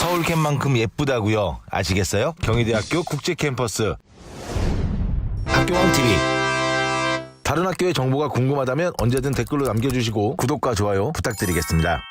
서울캠만큼 예쁘다고요? 아시겠어요? 경희대학교 국제캠퍼스 학교왕TV. 다른 학교의 정보가 궁금하다면 언제든 댓글로 남겨주시고 구독과 좋아요 부탁드리겠습니다.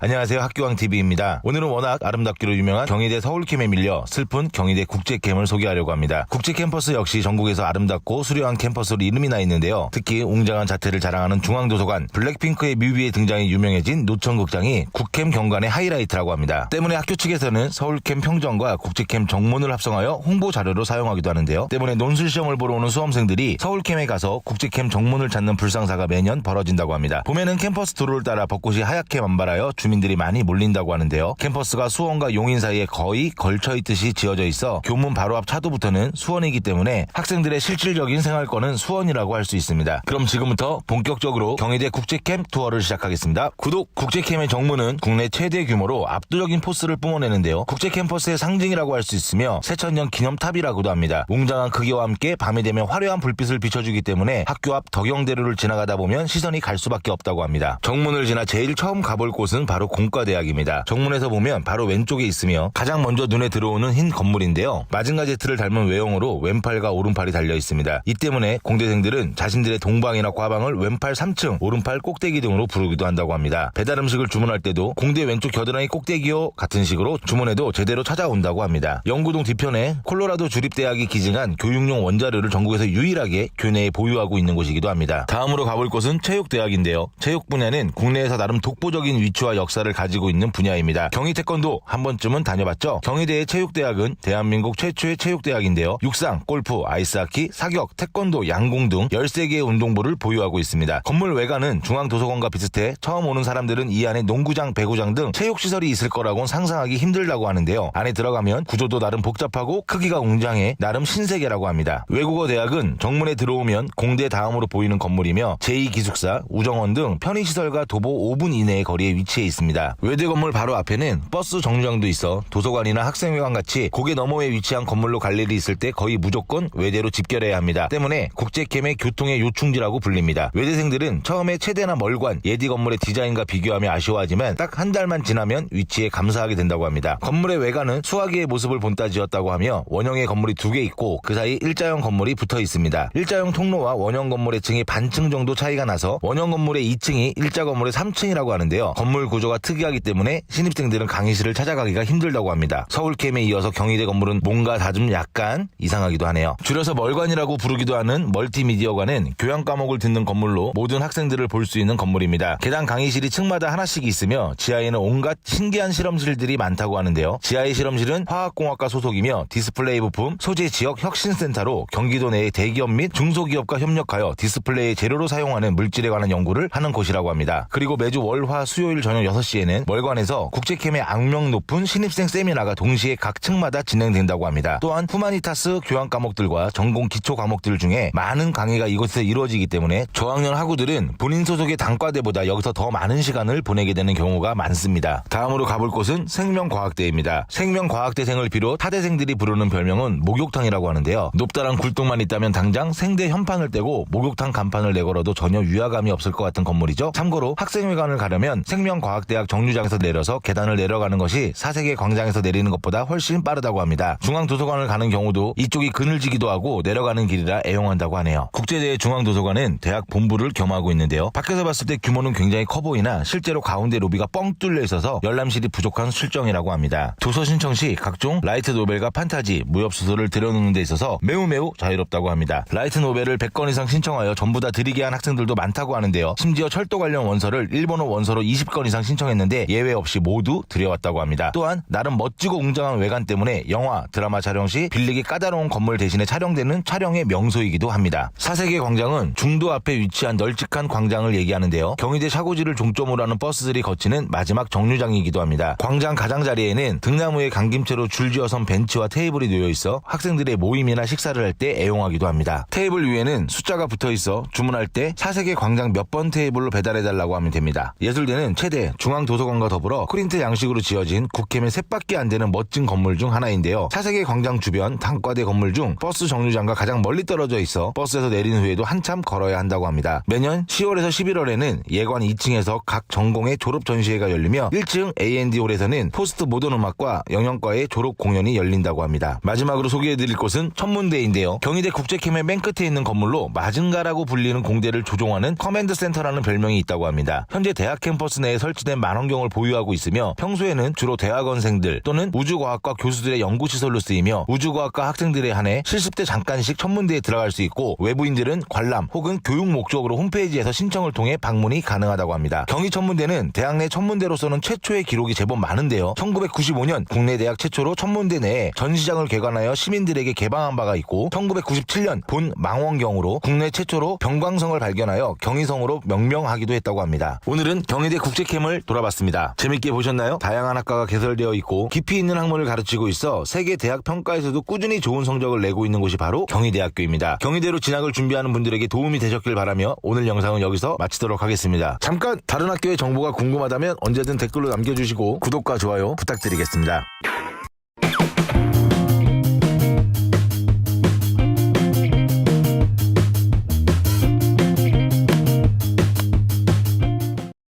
안녕하세요, 학교왕TV입니다. 오늘은 워낙 아름답기로 유명한 경희대 서울캠에 밀려 슬픈 경희대 국제캠을 소개하려고 합니다. 국제캠퍼스 역시 전국에서 아름답고 수려한 캠퍼스로 이름이 나 있는데요. 특히 웅장한 자태를 자랑하는 중앙도서관, 블랙핑크의 뮤비에 등장해 유명해진 노천극장이 국캠 경관의 하이라이트라고 합니다. 때문에 학교 측에서는 서울캠 평정과 국제캠 정문을 합성하여 홍보 자료로 사용하기도 하는데요. 때문에 논술시험을 보러 오는 수험생들이 서울캠에 가서 국제캠 정문을 찾는 불상사가 매년 벌어진다고 합니다. 봄에는 캠퍼스 도로를 따라 벚꽃이 하얗게 만발하여 주민들이 많이 몰린다고 하는데요. 캠퍼스가 수원과 용인 사이에 거의 걸쳐있듯이 지어져 있어 교문 바로 앞 차도부터는 수원이기 때문에 학생들의 실질적인 생활권은 수원이라고 할 수 있습니다. 그럼 지금부터 본격적으로 경희대 국제캠 투어를 시작하겠습니다. 구독! 국제캠의 정문은 국내 최대 규모로 압도적인 포스를 뿜어내는데요. 국제캠퍼스의 상징이라고 할 수 있으며 새천년 기념탑이라고도 합니다. 웅장한 크기와 함께 밤이 되면 화려한 불빛을 비춰주기 때문에 학교 앞 덕영대로를 지나가다 보면 시선이 갈 수밖에 없다고 합니다. 정문을 지나 제일 처음 가볼 곳은 바로 공과대학입니다. 정문에서 보면 바로 왼쪽에 있으며 가장 먼저 눈에 들어오는 흰 건물인데요. 마징가 제트를 닮은 외형으로 왼팔과 오른팔이 달려 있습니다. 이 때문에 공대생들은 자신들의 동방이나 과방을 왼팔 3층, 오른팔 꼭대기 등으로 부르기도 한다고 합니다. 배달 음식을 주문할 때도 공대 왼쪽 겨드랑이 꼭대기요 같은 식으로 주문해도 제대로 찾아온다고 합니다. 영구동 뒤편에 콜로라도 주립대학이 기증한 교육용 원자료를 전국에서 유일하게 교내에 보유하고 있는 곳이기도 합니다. 다음으로 가볼 곳은 체육대학인데요. 체육 분야는 국내에서 나름 독보적인 위치와 역사를 가지고 있는 분야입니다. 경희태권도 한 번쯤은 다녀봤죠? 경희대의 체육대학은 대한민국 최초의 체육대학인데요. 육상, 골프, 아이스하키, 사격, 태권도, 양궁 등 13개의 운동부를 보유하고 있습니다. 건물 외관은 중앙도서관과 비슷해 처음 오는 사람들은 이 안에 농구장, 배구장 등 체육시설이 있을 거라고는 상상하기 힘들다고 하는데요. 안에 들어가면 구조도 나름 복잡하고 크기가 웅장해 나름 신세계라고 합니다. 외국어대학은 정문에 들어오면 공대 다음으로 보이는 건물이며 제2기숙사, 우정원 등 편의시설과 도보 5분 이내의 거리에 위치해 있습니다. 외대 건물 바로 앞에는 버스 정류장도 있어 도서관이나 학생회관 같이 고개 너머에 위치한 건물로 갈 일이 있을 때 거의 무조건 외대로 집결해야 합니다. 때문에 국제캠의 교통의 요충지라고 불립니다. 외대생들은 처음에 체대나 멀관, 예디 건물의 디자인과 비교하며 아쉬워하지만 딱 한 달만 지나면 위치에 감사하게 된다고 합니다. 건물의 외관은 수화기의 모습을 본따 지었다고 하며 원형의 건물이 2개 있고 그 사이 일자형 건물이 붙어 있습니다. 일자형 통로와 원형 건물의 층이 반층 정도 차이가 나서 원형 건물의 2층이 일자 건물의 3층이라고 하는데요. 건물 구조가 특이하기 때문에 신입생들은 강의실을 찾아가기가 힘들다고 합니다. 서울캠에 이어서 경희대 건물은 뭔가 다 좀 약간 이상하기도 하네요. 줄여서 멀관이라고 부르기도 하는 멀티미디어관은 교양 과목을 듣는 건물로 모든 학생들을 볼 수 있는 건물입니다. 계단 강의실이 층마다 하나씩 있으며 지하에는 온갖 신기한 실험실들이 많다고 하는데요. 지하의 실험실은 화학공학과 소속이며 디스플레이 부품, 소재 지역 혁신센터로 경기도 내의 대기업 및 중소기업과 협력하여 디스플레이 재료로 사용하는 물질에 관한 연구를 하는 곳이라고 합니다. 그리고 매주 월, 화, 수요일 저녁 6시에는 멀관에서 국제캠의 악명 높은 신입생 세미나가 동시에 각 층마다 진행된다고 합니다. 또한 후마니타스 교양 과목들과 전공 기초 과목들 중에 많은 강의가 이곳에서 이루어지기 때문에 저학년 학우들은 본인 소속의 단과대보다 여기서 더 많은 시간을 보내게 되는 경우가 많습니다. 다음으로 가볼 곳은 생명과학대입니다. 생명과학대생을 비롯 타대생들이 부르는 별명은 목욕탕이라고 하는데요. 높다란 굴뚝만 있다면 당장 생대 현판을 떼고 목욕탕 간판을 내걸어도 전혀 위화감이 없을 것 같은 건물이죠. 참고로 학생회관을 가려면 생명과학대학 정류장에서 내려서 계단을 내려가는 것이 사세계 광장에서 내리는 것보다 훨씬 빠르다고 합니다. 중앙도서관을 가는 경우도 이쪽이 그늘지기도 하고 내려가는 길이라 애용한다고 하네요. 국제대의 중앙도서관은 대학 본부를 겸하고 있는데요. 밖에서 봤을 때 규모는 굉장히 커 보이나 실제로 가운데 로비가 뻥 뚫려 있어서 열람실이 부족한 실정이라고 합니다. 도서 신청 시 각종 라이트 노벨과 판타지, 무협소설을 들여놓는 데 있어서 매우 자유롭다고 합니다. 라이트 노벨을 100권 이상 신청하여 전부 다 드리게 한 학생들도 많다고 하는데요. 심지어 철도 관련 원서를 일본어 원서로 20권 이상 신청했는데 예외 없이 모두 들여왔다고 합니다. 또한 나름 멋지고 웅장한 외관 때문에 영화, 드라마 촬영 시 빌리기 까다로운 건물 대신에 촬영되는 촬영의 명소이기도 합니다. 사세계 광장은 중도 앞에 위치한 널찍한 광장을 얘기하는데요. 경희대 샤고지를 종점으로 하는 버스들이 거치는 마지막 정류장이기도 합니다. 광장 가장자리에는 등나무에 강김채로 줄지어 선 벤치와 테이블이 놓여 있어 학생들의 모임이나 식사를 할 때 애용하기도 합니다. 테이블 위에는 숫자가 붙어 있어 주문할 때 사세계 광장 몇 번 테이블로 배달해달라고 하면 됩니다. 예술대는 최대 중앙도서관과 더불어 프린트 양식으로 지어진 국캠의 셋밖에 안 되는 멋진 건물 중 하나인데요. 차세계 광장 주변 단과대 건물 중 버스 정류장과 가장 멀리 떨어져 있어 버스에서 내린 후에도 한참 걸어야 한다고 합니다. 매년 10월에서 11월에는 예관 2층에서 각 전공의 졸업 전시회가 열리며 1층 A&D홀에서는 포스트 모던 음악과 영영과의 졸업 공연이 열린다고 합니다. 마지막으로 소개해드릴 곳은 천문대인데요. 경희대 국제캠의 맨 끝에 있는 건물로 마징가라고 불리는 공대를 조종하는 커맨드 센터라는 별명이 있다고 합니다. 현재 대학 캠퍼스 내에 설치된 만원경을 보유하고 있으며 평소에는 주로 대학원생들 또는 우주과학과 교수들의 연구시설로 쓰이며 우주과학과 학생들에 한해 실습 때 잠깐씩 천문대에 들어갈 수 있고 외부인들은 관람 혹은 교육 목적으로 홈페이지에서 신청을 통해 방문이 가능하다고 합니다. 경희천문대는 대학 내 천문대로서는 최초의 기록이 제법 많은데요. 1995년 국내 대학 최초로 천문대 내에 전시장을 개관하여 시민들에게 개방한 바가 있고 1997년 본 망원경으로 국내 최초로 병광성을 발견하여 경희성으로 명명하기도 했다고 합니다. 오늘은 경희대 국제캠을 돌아봤습니다. 재밌게 보셨나요? 다양한 학과가 개설되어 있고 깊이 있는 학문을 가르치고 있어 세계 대학 평가에서도 꾸준히 좋은 성적을 내고 있는 곳이 바로 경희대학교입니다. 경희대로 진학을 준비하는 분들에게 도움이 되셨길 바라며 오늘 영상은 여기서 마치도록 하겠습니다. 잠깐 다른 학교의 정보가 궁금하다면 언제든 댓글로 남겨주시고 구독과 좋아요 부탁드리겠습니다.